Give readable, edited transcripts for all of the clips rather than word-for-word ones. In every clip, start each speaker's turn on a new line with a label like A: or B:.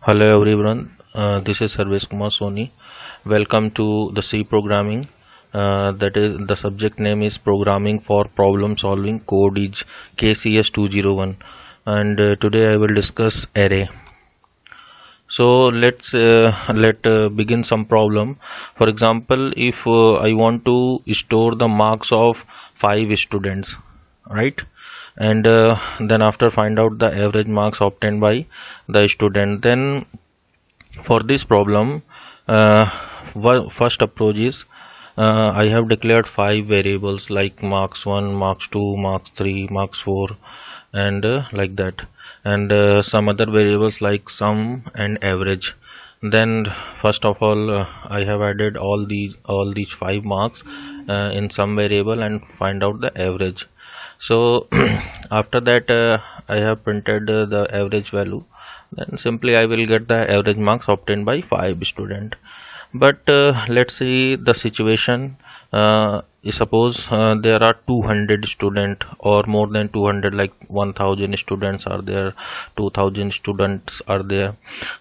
A: Hello everyone, this is Sarvesh Kumar Soni. Welcome to the C programming. That is the subject name is programming for problem solving. Code is KCS 201, and today I will discuss array. So let begin some problem. For example, if I want to store the marks of five students, right? And then after find out the average marks obtained by the student. Then for this problem, uh, first approach is I have declared five variables like marks 1, marks 2, marks 3, marks 4, and like that, and some other variables like sum and average. Then first of all, I have added all these five marks in some variable and find out the average. So after that, I have printed the average value. Then simply I will get the average marks obtained by five student. But let's see the situation. Suppose there are 200 student or more than 200, like 1000 students are there, 2000 students are there.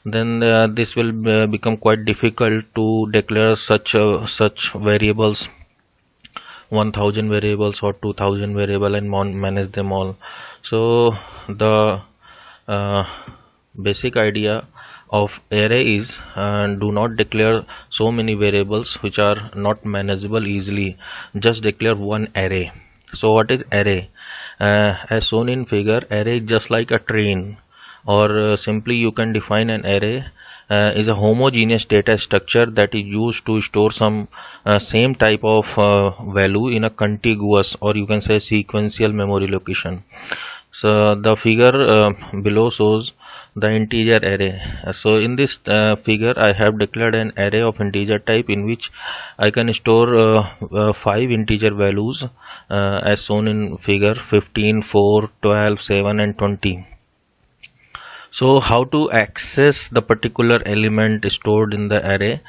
A: Then this will become quite difficult to declare such variables, 1000 variables or 2000 variable, and manage them all. So the uh, basic idea of array is do not declare so many variables which are not manageable easily. Just declare one array. So what is array? As shown in figure, array is just like a train, or simply you can define an array is a homogeneous data structure that is used to store some same type of value in a contiguous, or you can say sequential memory location. So the figure below shows the integer array. So in this figure I have declared an array of integer type in which I can store five integer values as shown in figure: 15, 4, 12, 7 and 20. So how to access the particular element stored in the array?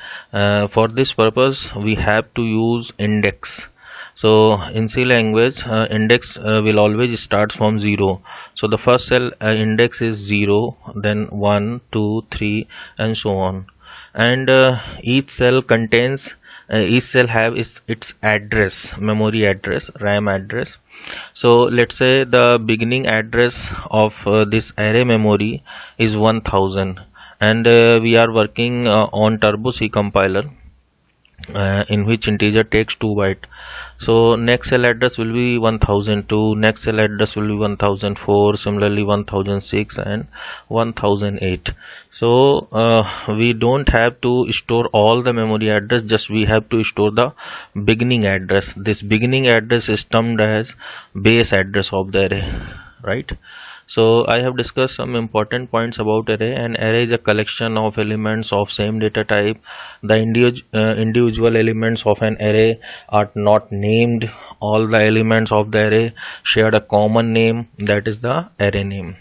A: For this purpose we have to use index. So in C language, index will always start from 0. So the first cell index is 0, then 1, 2, 3 and so on. And each cell have its address, memory address, RAM address. So let's say the beginning address of this array memory is 1000, and we are working on Turbo C compiler in which integer takes 2 byte. So next cell address will be 1002, next cell address will be 1004, similarly 1006 and 1008. So we don't have to store all the memory address, just we have to store the beginning address. This beginning address is termed as base address of the array, right? So I have discussed some important points about array. An array is a collection of elements of same data type. The individual elements of an array are not named. All the elements of the array share a common name, that is the array name.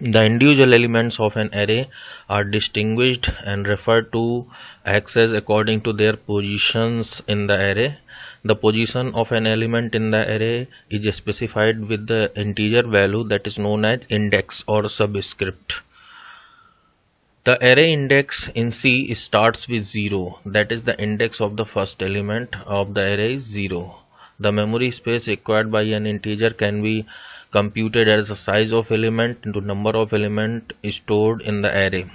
A: The individual elements of an array are distinguished and referred to access according to their positions in the array. The position of an element in the array is specified with the integer value that is known as index or subscript. The array index in C starts with 0, that is the index of the first element of the array is 0. The memory space required by an integer can be computed as the size of element into number of element stored in the array.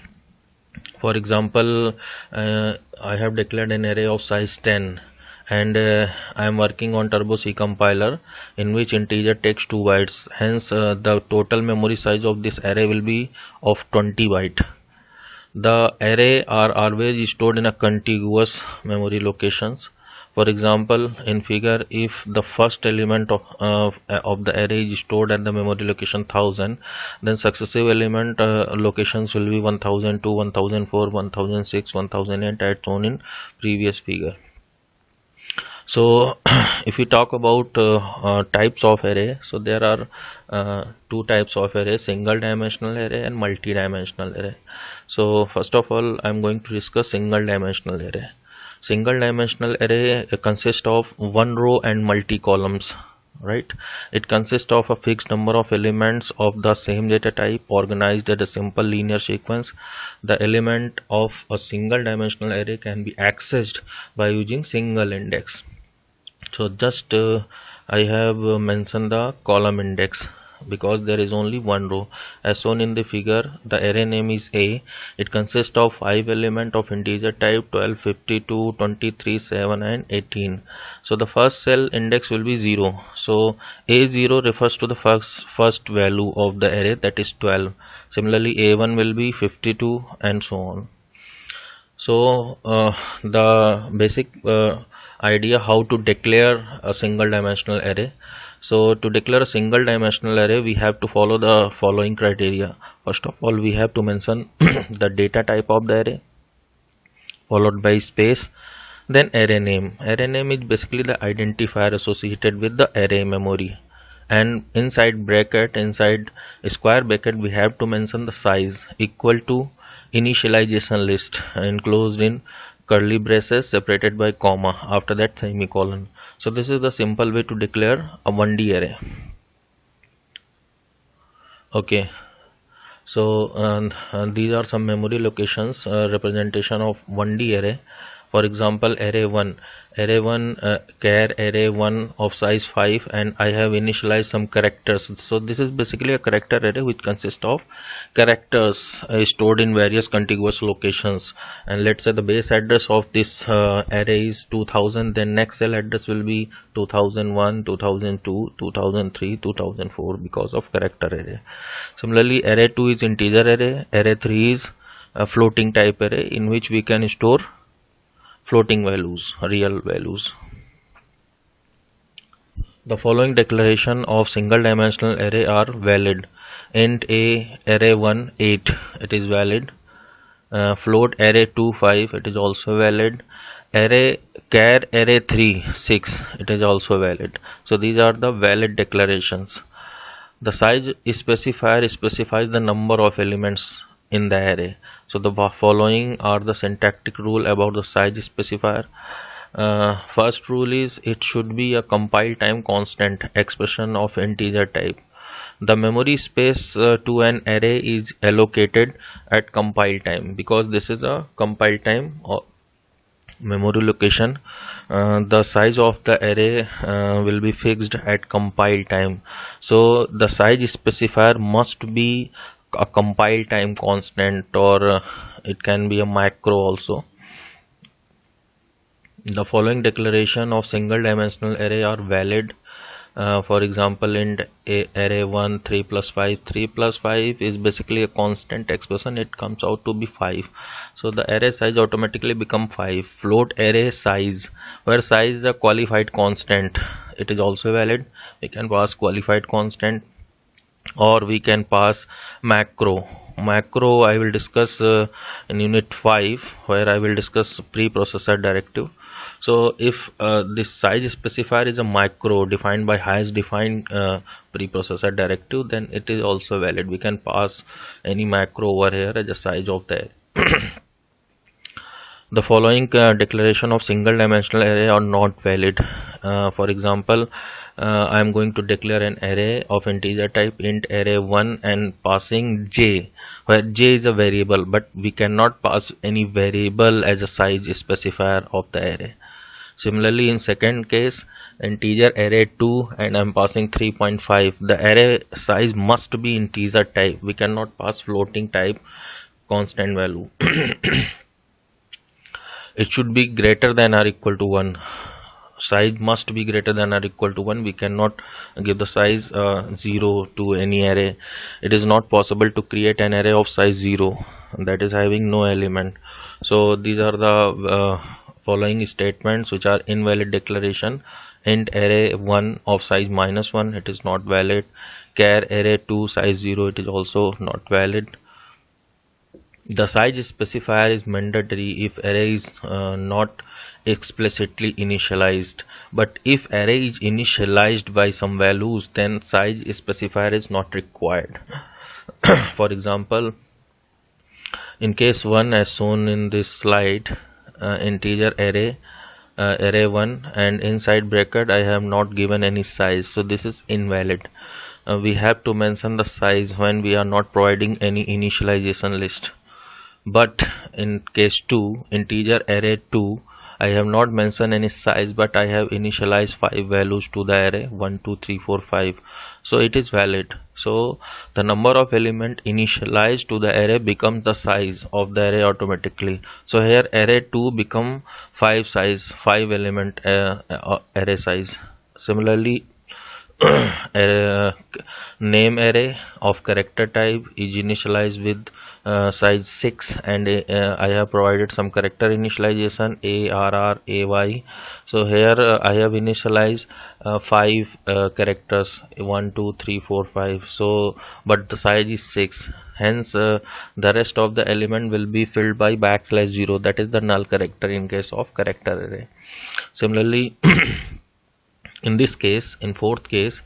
A: For example, I have declared an array of size 10, and I am working on Turbo C compiler in which integer takes 2 bytes. Hence the total memory size of this array will be of 20 byte. The array are always stored in a contiguous memory locations. For example, in figure, if the first element of the array is stored at the memory location 1000, then successive element locations will be 1002, 1004, 1006, 1008 as shown in previous figure. So if we talk about types of array, so there are two types of array: single dimensional array and multi-dimensional array. So first of all, I am going to discuss single dimensional array. Single dimensional array consists of one row and multi columns. right? It consists of a fixed number of elements of the same data type organized as a simple linear sequence. The element of a single dimensional array can be accessed by using single index. So just I have mentioned the column index because there is only one row. As shown in the figure, the array name is A. It consists of 5 elements of integer type 12, 52, 23, 7 and 18. So the first cell index will be 0. So A0 refers to the first value of the array, that is 12. Similarly A1 will be 52 and so on. So the basic idea how to declare a single dimensional array. So to declare a single dimensional array, we have to follow the following criteria. First of all, we have to mention the data type of the array, followed by space, then array name. Array name is basically the identifier associated with the array memory, and inside square bracket we have to mention the size equal to initialization list enclosed in curly braces separated by comma, after that semicolon. So this is the simple way to declare a 1D array. Okay, so these are some memory locations representation of 1D array. For example, array1 char array1 of size 5, and I have initialized some characters. So this is basically a character array which consists of characters stored in various contiguous locations. And let's say the base address of this array is 2000, then next cell address will be 2001, 2002, 2003, 2004 because of character array. Similarly, array2 is integer array, array3 is a floating type array in which we can store floating values, real values. The following declaration of single dimensional array are valid. Int a array1 8, it is valid. Float array2 5, it is also valid. Array char array3 6, it is also valid. So these are the valid declarations. The size specifier specifies the number of elements in the array. So the following are the syntactic rule about the size specifier. First rule is it should be a compile time constant expression of integer type. The memory space to an array is allocated at compile time, because this is a compile time or memory location. The size of the array will be fixed at compile time. So the size specifier must be a compile time constant, or it can be a macro also. The following declaration of single dimensional array are valid. For example, in array1 3 plus 5, 3 plus 5 is basically a constant expression, it comes out to be 5. So the array size automatically become 5. Float array size, where size is a qualified constant, it is also valid. We can pass qualified constant, or we can pass macro. Macro I will discuss in unit 5, where I will discuss preprocessor directive. So if this size specifier is a macro defined by highest defined preprocessor directive, then it is also valid. We can pass any macro over here as a size of the array. The following declaration of single dimensional array are not valid. For example, I am going to declare an array of integer type int array1 and passing j, where j is a variable, but we cannot pass any variable as a size specifier of the array. Similarly, in second case, integer array2 and I am passing 3.5, the array size must be integer type. We cannot pass floating type constant value. It should be greater than or equal to 1. Size must be greater than or equal to 1. We cannot give the size 0 to any array. It is not possible to create an array of size 0 that is having no element. So these are the following statements which are invalid declaration. Int array1 of size -1, it is not valid. Char array2 size 0, it is also not valid. The size specifier is mandatory if array is not explicitly initialized, but if array is initialized by some values, then size specifier is not required. For example, in case 1 as shown in this slide, integer array array 1, and inside bracket I have not given any size, so this is invalid. We have to mention the size when we are not providing any initialization list. But in case 2, integer array 2, I have not mentioned any size, but I have initialized 5 values to the array 1 2 3 4 5, so it is valid. So the number of element initialized to the array becomes the size of the array automatically. So here array 2 become 5 size, 5 element array size. Similarly, uh, name array of character type is initialized with size 6, and I have provided some character initialization ARR AY. So here I have initialized 5 characters 1 2 3 4 5, so but the size is 6, hence the rest of the element will be filled by \0, that is the null character in case of character array. Similarly, in this case, in fourth case,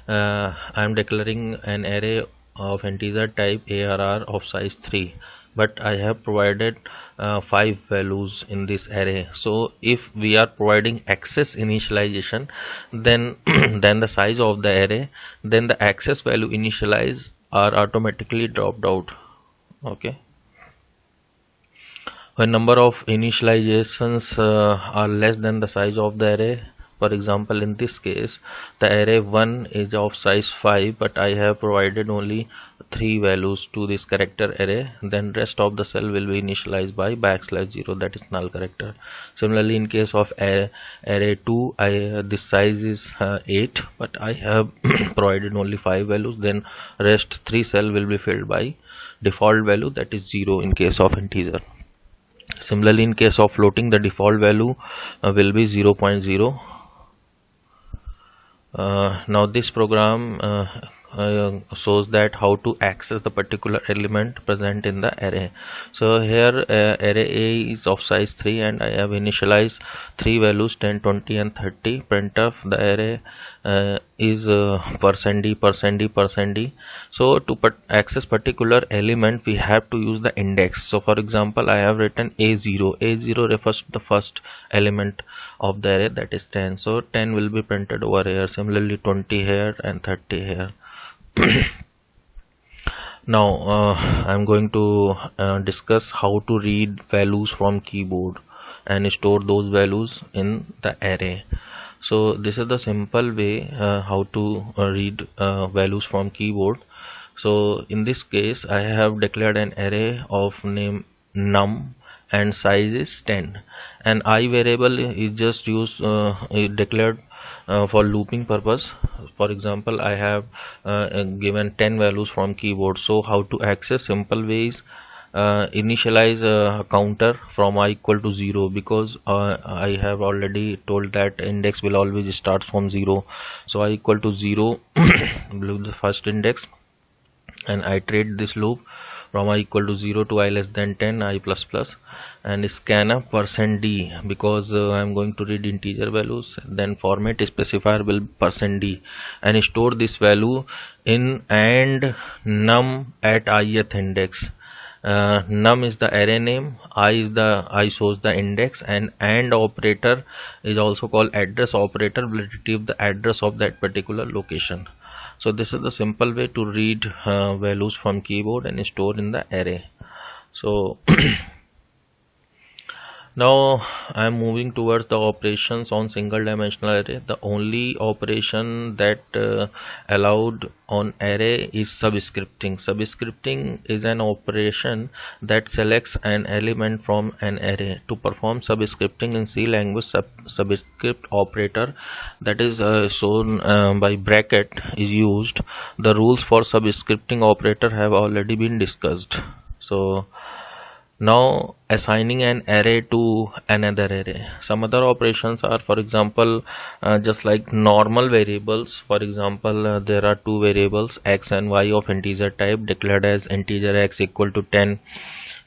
A: I am declaring an array of integer type ARR of size 3, but I have provided 5 values in this array. So if we are providing access initialization, then then the size of the array, then the access value initialize are automatically dropped out. Okay, when number of initializations are less than the size of the array, for example in this case the array 1 is of size 5, but I have provided only 3 values to this character array, then rest of the cell will be initialized by \0, that is null character. Similarly, in case of array 2, this size is 8, but I have provided only 5 values, then rest 3 cell will be filled by default value, that is 0 in case of integer. Similarly, in case of floating, the default value will be 0.0. Now this program shows that how to access the particular element present in the array. So here array A is of size 3, and I have initialized 3 values 10 20 and 30. Printf the array is %d %d %d. So to access particular element we have to use the index. So for example, I have written A0. A0 refers to the first element of the array, that is 10, so 10 will be printed over here. Similarly 20 here and 30 here. Now I'm going to discuss how to read values from keyboard and store those values in the array. So this is the simple way how to read values from keyboard. So in this case I have declared an array of name num and size is 10, and I variable is just used declared for looping purpose. For example, I have given 10 values from keyboard. So how to access? Simple ways: initialize a counter from I equal to 0, because I have already told that index will always start from 0. So I equal to 0 the first index, and iterate this loop from I equal to 0 to I less than 10 I plus plus, and scan a %d, because I am going to read integer values. Then format specifier will %d, and store this value in and num at ith index. Num is the array name, I shows the index, and operator is also called address operator, will retrieve the address of that particular location. So this is the simple way to read values from keyboard and store in the array. So now I am moving towards the operations on single dimensional array. The only operation that allowed on array is subscripting. Subscripting is an operation that selects an element from an array. To perform subscripting in C language, subscript operator, that is shown by bracket, is used. The rules for subscripting operator have already been discussed. So now assigning an array to another array. Some other operations are, for example, just like normal variables. For example, there are two variables x and y of integer type declared as integer x equal to 10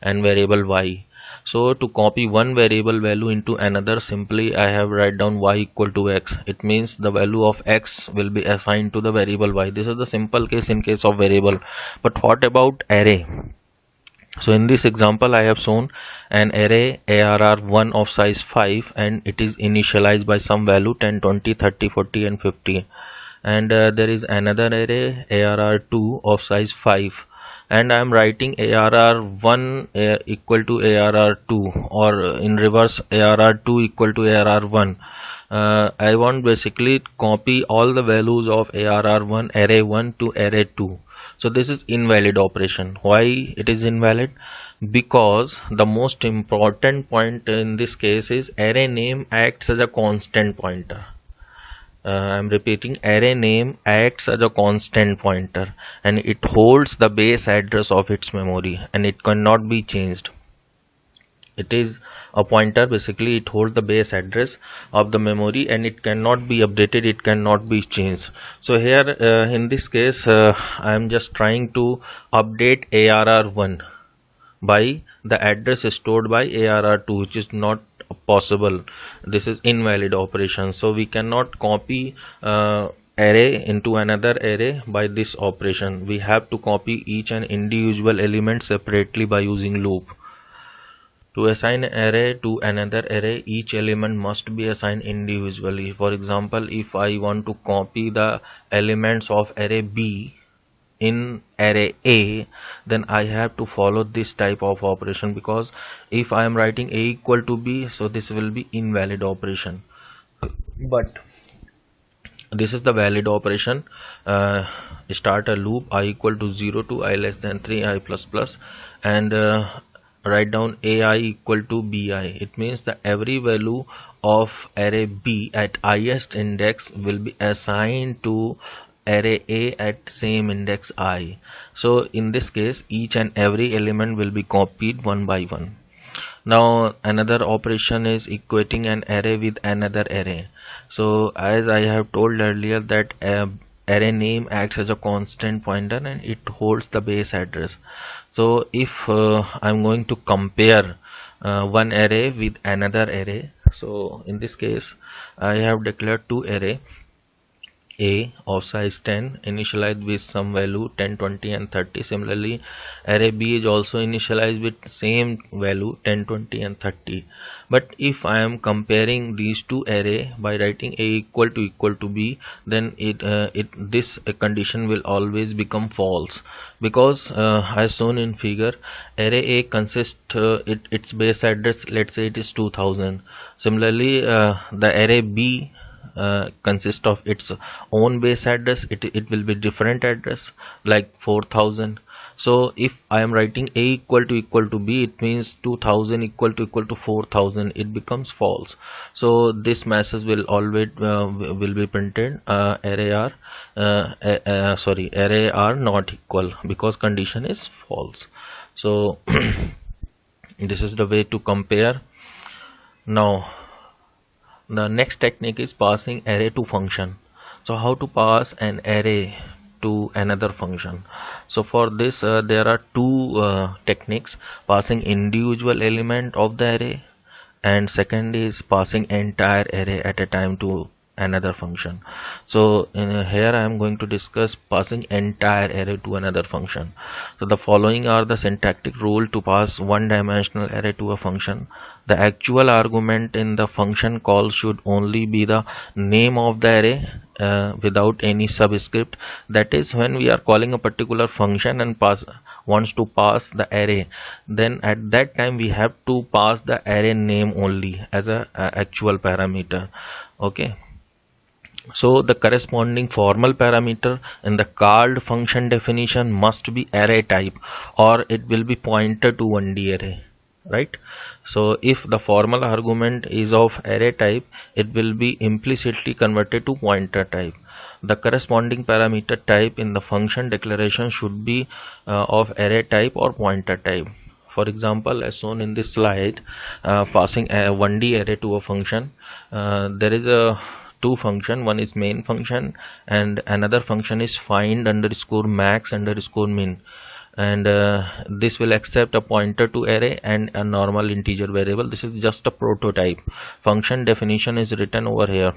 A: and variable y. So to copy one variable value into another, simply I have write down y equal to x. It means the value of x will be assigned to the variable y. This is the simple case in case of variable. But what about array? So in this example, I have shown an array ARR1 of size 5, and it is initialized by some value 10, 20, 30, 40 and 50. And there is another array ARR2 of size 5, and I am writing ARR1 equal to ARR2, or in reverse ARR2 equal to ARR1. I want basically copy all the values of ARR1 array 1 to array 2. So this is invalid operation. Why it is invalid? Because the most important point in this case is array name acts as a constant pointer. I'm repeating, array name acts as a constant pointer, and it holds the base address of its memory, and it cannot be changed. It is a pointer, basically it holds the base address of the memory, and it cannot be updated, it cannot be changed. So here in this case I am just trying to update ARR1 by the address stored by ARR2, which is not possible. This is invalid operation. So we cannot copy array into another array by this operation. We have to copy each and individual element separately by using loop. To assign an array to another array, each element must be assigned individually. For example, if I want to copy the elements of array B in array A, then I have to follow this type of operation, because if I am writing A equal to B, so this will be invalid operation. But this is the valid operation. Start a loop I equal to 0 to I less than 3 I plus plus, and write down AI equal to BI. It means that every value of array B at highest index will be assigned to array A at same index I. So in this case, each and every element will be copied one by one. Now another operation is equating an array with another array. So as I have told earlier that array name acts as a constant pointer, and it holds the base address. So if I'm going to compare one array with another array, so in this case I have declared two array, A of size 10 initialized with some value 10, 20 and 30. Similarly, array B is also initialized with same value 10, 20 and 30. But if I am comparing these two array by writing A equal to B, then this condition will always become false, because as shown in figure, array A consists its base address, let's say it is 2000. Similarly, the array B consists of its own base address. It will be different address like 4000. So if I am writing A equal to B, it means 2000 equal to 4000. It becomes false. So this message will always will be printed array are not equal, because condition is false. So this is the way to compare. Now the next technique is passing array to function. So how to pass an array to another function? So for this there are two techniques: passing individual element of the array, and second is passing entire array at a time to another function. So here I am going to discuss passing entire array to another function. So the following are the syntactic rule to pass one-dimensional array to a function. The actual argument in the function call should only be the name of the array without any subscript. That is, when we are calling a particular function and wants to pass the array, then at that time we have to pass the array name only as a actual parameter. Okay. So the corresponding formal parameter in the called function definition must be array type, or it will be pointed to 1D array, right? So if the formal argument is of array type, it will be implicitly converted to pointer type. The corresponding parameter type in the function declaration should be of array type or pointer type. For example, as shown in this slide, passing a 1D array to a function, there is a two function. One is main function, and another function is find underscore max underscore min, and this will accept a pointer to array and a normal integer variable. This is just a prototype. Function definition is written over here.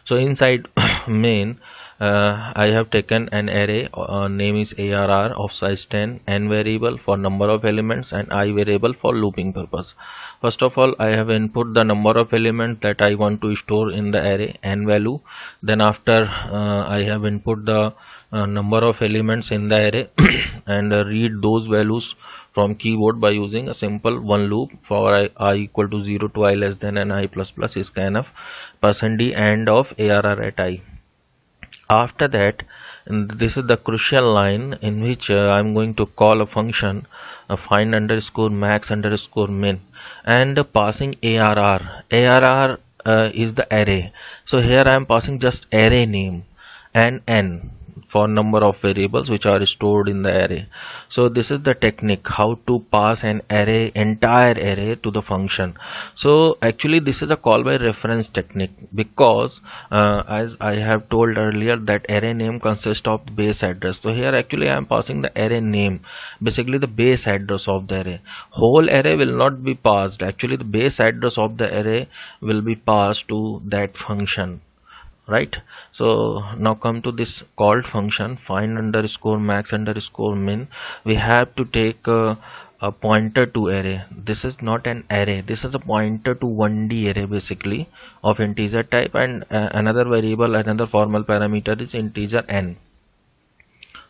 A: So inside main, I have taken an array, name is arr of size 10, n variable for number of elements and I variable for looping purpose. First of all, I have input the number of elements that I want to store in the array, n value. Then after I have input the number of elements in the array and read those values from keyboard by using a simple one loop for I equal to 0 to I less than and I plus plus is scanf %d end of arr at I. After that, and this is the crucial line in which I'm going to call a function find underscore max underscore min and passing arr is the array. So here I am passing just array name and n for number of variables which are stored in the array. So this is the technique how to pass an array, entire array, to the function. So actually this is a call by reference technique, because as I have told earlier that array name consists of base address. So here actually I am passing the array name, basically the base address of the array. Whole array will not be passed, actually the base address of the array will be passed to that function, right? So now come to this called function find underscore max underscore min. We have to take a pointer to array. This is not an array, this is a pointer to 1D array basically of integer type, and another variable, another formal parameter is integer n,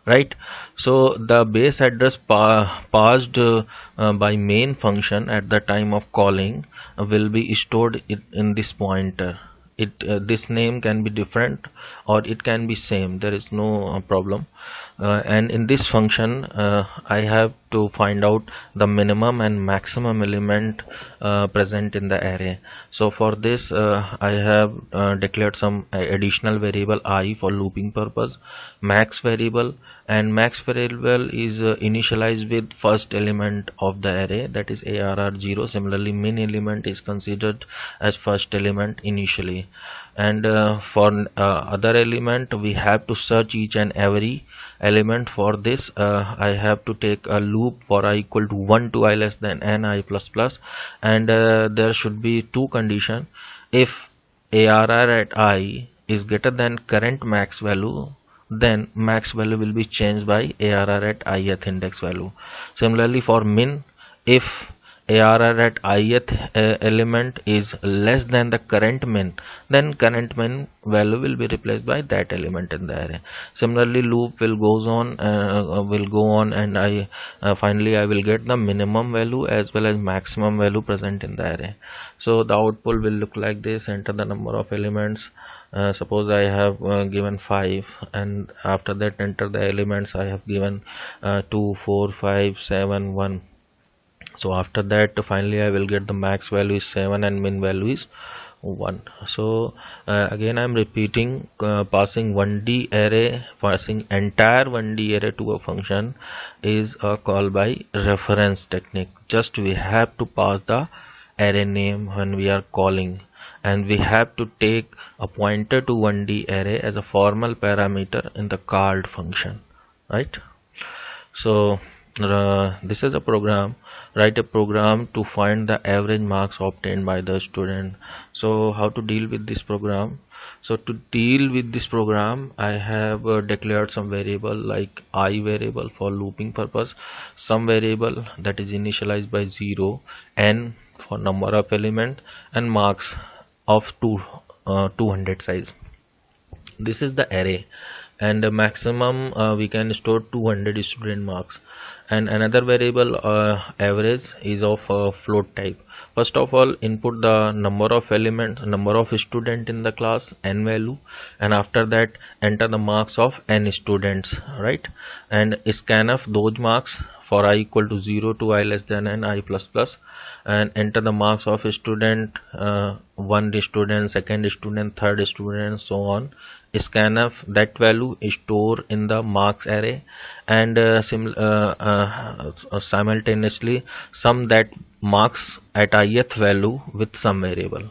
A: right? So the base address passed by main function at the time of calling will be stored in this pointer. This name can be different or it can be same, there is no problem. And in this function I have to find out the minimum and maximum element present in the array. So for this I have declared some additional variable I for looping purpose, max variable, and max variable is initialized with first element of the array, that is arr0. Similarly min element is considered as first element initially, and for other element we have to search each and every element. For this I have to take a loop for I equal to 1 to I less than n I plus plus, and there should be two condition. If arr at I is greater than current max value, then max value will be changed by arr at ith index value. Similarly for min, if arr at ith element is less than the current min, then current min value will be replaced by that element in the array. Similarly loop will go on and I finally I will get the minimum value as well as maximum value present in the array. So the output will look like this. Enter the number of elements. Suppose I have given 5, and after that enter the elements. I have given 2, 4, 5, 7, 1. So after that finally I will get the max value is 7 and min value is 1. So again I am repeating, passing 1D array, passing entire 1D array to a function is a call by reference technique. Just we have to pass the array name when we are calling, and we have to take a pointer to 1D array as a formal parameter in the called function, right? So this is a program. Write a program to find the average marks obtained by the student. So how to deal with this program? So to deal with this program I have declared some variable like I variable for looping purpose, some variable that is initialized by 0, n for number of element, and marks of 200 size. This is the array, and the maximum we can store 200 student marks, and another variable average is of float type. First of all input the number of element, number of student in the class, n value, and after that enter the marks of n students, right? And scanf those marks for I equal to 0 to I less than n I plus plus, and enter the marks of student, one student, second student, third student, so on. Scanf that value is stored in the marks array, and simultaneously sum that marks at ith value with some variable.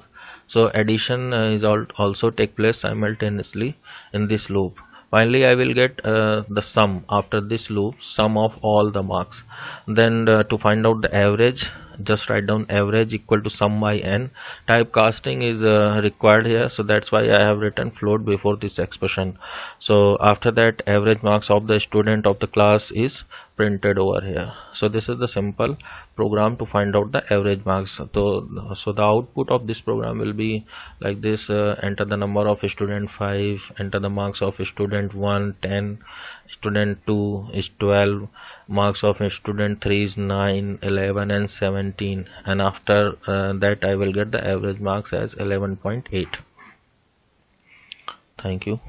A: So addition is also take place simultaneously in this loop. Finally I will get the sum after this loop, sum of all the marks. Then to find out the average just write down average equal to sum by n. Typecasting is required here, so that's why I have written float before this expression. So after that, average marks of the student of the class is printed over here. So this is the simple program to find out the average marks. So the output of this program will be like this: enter the number of student 5, enter the marks of student 1 10, student 2 is 12, marks of student 3 is 9, 11 and 17, and after that I will get the average marks as 11.8. Thank you.